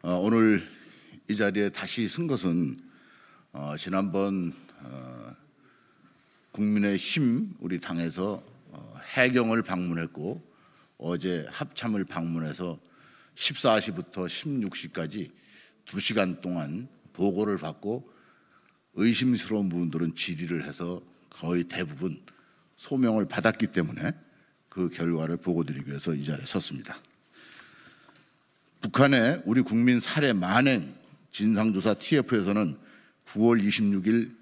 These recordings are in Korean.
오늘 이 자리에 다시 쓴 것은 지난번 국민의힘 우리 당에서 해경을 방문했고 어제 합참을 방문해서 14시부터 16시까지 2시간 동안 보고를 받고 의심스러운 부분들은 질의를 해서 거의 대부분 소명을 받았기 때문에 그 결과를 보고드리기 위해서 이 자리에 섰습니다. 북한의 우리 국민 살해 만행 진상조사 TF에서는 9월 26일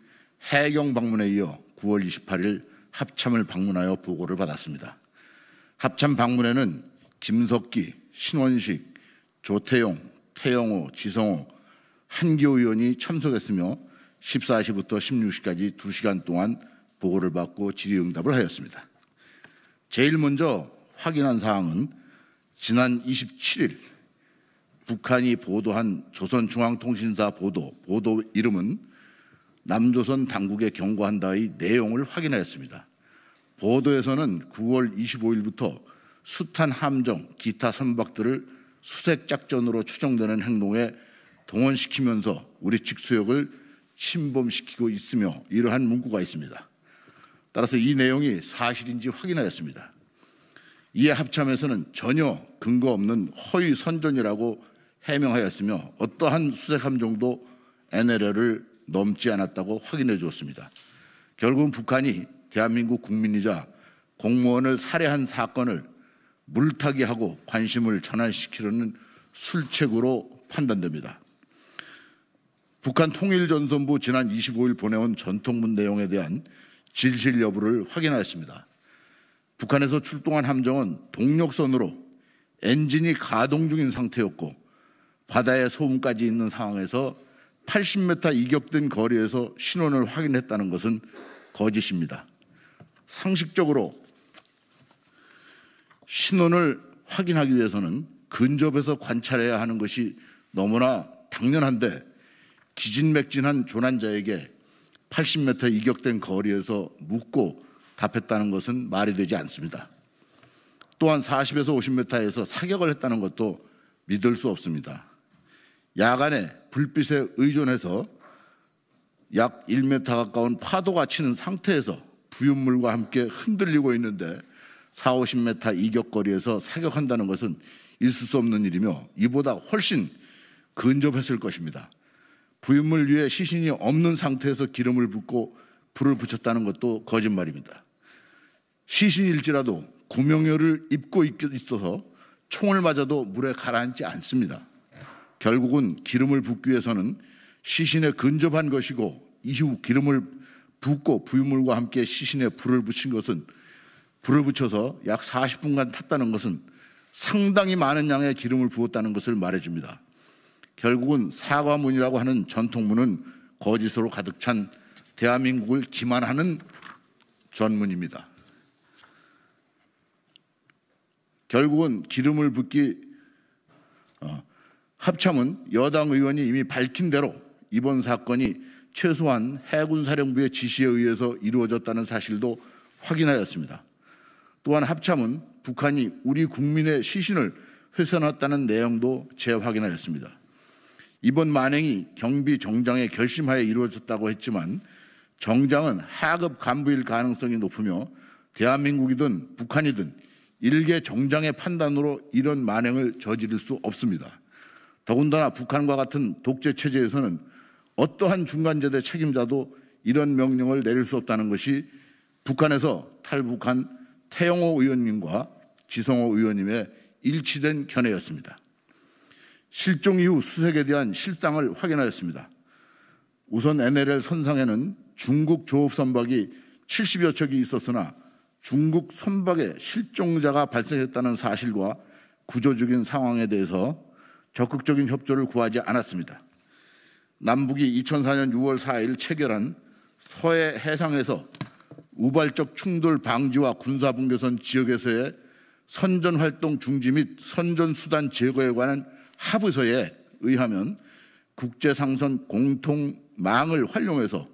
해경 방문에 이어 9월 28일 합참을 방문하여 보고를 받았습니다. 합참 방문에는 김석기, 신원식, 조태용, 태영호, 지성호, 한기호 의원이 참석했으며 14시부터 16시까지 2시간 동안 보고를 받고 질의응답을 하였습니다. 제일 먼저 확인한 사항은 지난 27일 북한이 보도한 조선중앙통신사 보도 이름은 남조선 당국에 경고한다의 내용을 확인하였습니다. 보도에서는 9월 25일부터 숱한 함정, 기타 선박들을 수색작전으로 추정되는 행동에 동원시키면서 우리 측 수역을 침범시키고 있으며 이러한 문구가 있습니다. 따라서 이 내용이 사실인지 확인하였습니다. 이에 합참에서는 전혀 근거 없는 허위 선전이라고 해명하였으며 어떠한 수색함정도 NLL을 넘지 않았다고 확인해 주었습니다. 결국은 북한이 대한민국 국민이자 공무원을 살해한 사건을 물타기하고 관심을 전환시키려는 술책으로 판단됩니다. 북한 통일전선부 지난 25일 보내온 전통문 내용에 대한 진실 여부를 확인하였습니다. 북한에서 출동한 함정은 동력선으로 엔진이 가동 중인 상태였고 바다에 소음까지 있는 상황에서 80m 이격된 거리에서 신원을 확인했다는 것은 거짓입니다. 상식적으로 신원을 확인하기 위해서는 근접해서 관찰해야 하는 것이 너무나 당연한데 기진맥진한 조난자에게 80m 이격된 거리에서 묻고 답했다는 것은 말이 되지 않습니다. 또한 40에서 50m에서 사격을 했다는 것도 믿을 수 없습니다. 야간에 불빛에 의존해서 약 1m 가까운 파도가 치는 상태에서 부윤물과 함께 흔들리고 있는데 4, 50m 이격거리에서 사격한다는 것은 있을 수 없는 일이며 이보다 훨씬 근접했을 것입니다. 부윤물 위에 시신이 없는 상태에서 기름을 붓고 불을 붙였다는 것도 거짓말입니다. 시신일지라도 구명효를 입고 있어서 총을 맞아도 물에 가라앉지 않습니다. 결국은 기름을 붓기 위해서는 시신에 근접한 것이고 이후 기름을 붓고 부유물과 함께 시신에 불을 붙여서 약 40분간 탔다는 것은 상당히 많은 양의 기름을 부었다는 것을 말해줍니다. 결국은 사과문이라고 하는 전통문은 거짓으로 가득 찬 대한민국을 기만하는 전문입니다. 결국은 기름을 붓기 합참은 여당 의원이 이미 밝힌 대로 이번 사건이 최소한 해군사령부의 지시에 의해서 이루어졌다는 사실도 확인하였습니다. 또한 합참은 북한이 우리 국민의 시신을 훼손했다는 내용도 재확인하였습니다. 이번 만행이 경비 정장의 결심하에 이루어졌다고 했지만 정장은 하급 간부일 가능성이 높으며 대한민국이든 북한이든 일개 정장의 판단으로 이런 만행을 저지를 수 없습니다. 더군다나 북한과 같은 독재 체제에서는 어떠한 중간재대 책임자도 이런 명령을 내릴 수 없다는 것이 북한에서 탈북한 태영호 의원님과 지성호 의원님의 일치된 견해였습니다. 실종 이후 수색에 대한 실상을 확인하였습니다. 우선 NLL 선상에는 중국 조업 선박이 70여 척이 있었으나 중국 선박에 실종자가 발생했다는 사실과 구조적인 상황에 대해서 적극적인 협조를 구하지 않았습니다. 남북이 2004년 6월 4일 체결한 서해 해상에서 우발적 충돌 방지와 군사분계선 지역에서의 선전활동 중지 및 선전수단 제거에 관한 합의서에 의하면 국제상선 공통망을 활용해서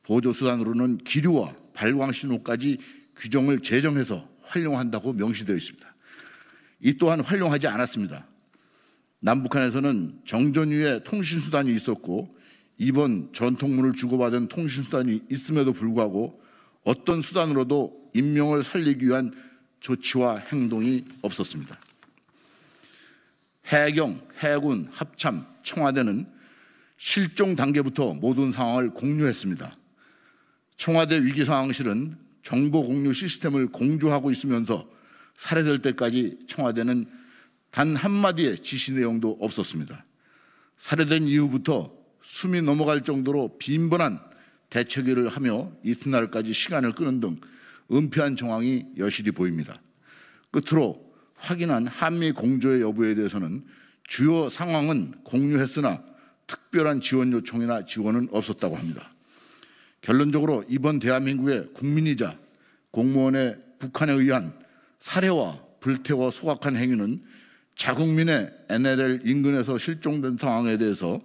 보조수단으로는 기류와 발광신호까지 규정을 제정해서 활용한다고 명시되어 있습니다. 이 또한 활용하지 않았습니다. 남북한에서는 정전 이후에 통신수단이 있었고 이번 전통문을 주고받은 통신수단이 있음에도 불구하고 어떤 수단으로도 인명을 살리기 위한 조치와 행동이 없었습니다. 해경, 해군, 합참, 청와대는 실종 단계부터 모든 상황을 공유했습니다. 청와대 위기상황실은 정보 공유 시스템을 공조하고 있으면서 살해될 때까지 청와대는 단 한마디의 지시 내용도 없었습니다. 살해된 이후부터 숨이 넘어갈 정도로 빈번한 대처기를 하며 이튿날까지 시간을 끄는 등 은폐한 정황이 여실히 보입니다. 끝으로 확인한 한미 공조의 여부에 대해서는 주요 상황은 공유했으나 특별한 지원 요청이나 지원은 없었다고 합니다. 결론적으로 이번 대한민국의 국민이자 공무원의 북한에 의한 살해와 불태워 소각한 행위는 자국민의 NLL 인근에서 실종된 상황에 대해서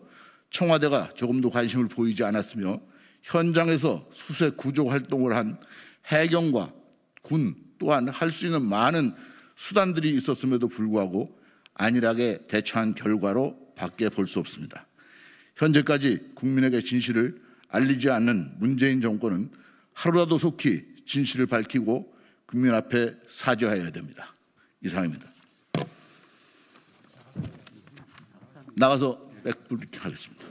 청와대가 조금도 관심을 보이지 않았으며 현장에서 수색 구조 활동을 한 해경과 군 또한 할 수 있는 많은 수단들이 있었음에도 불구하고 안일하게 대처한 결과로 밖에 볼 수 없습니다. 현재까지 국민에게 진실을 알리지 않는 문재인 정권은 하루라도 속히 진실을 밝히고 국민 앞에 사죄해야 됩니다. 이상입니다. 나가서 백브리핑 하겠습니다.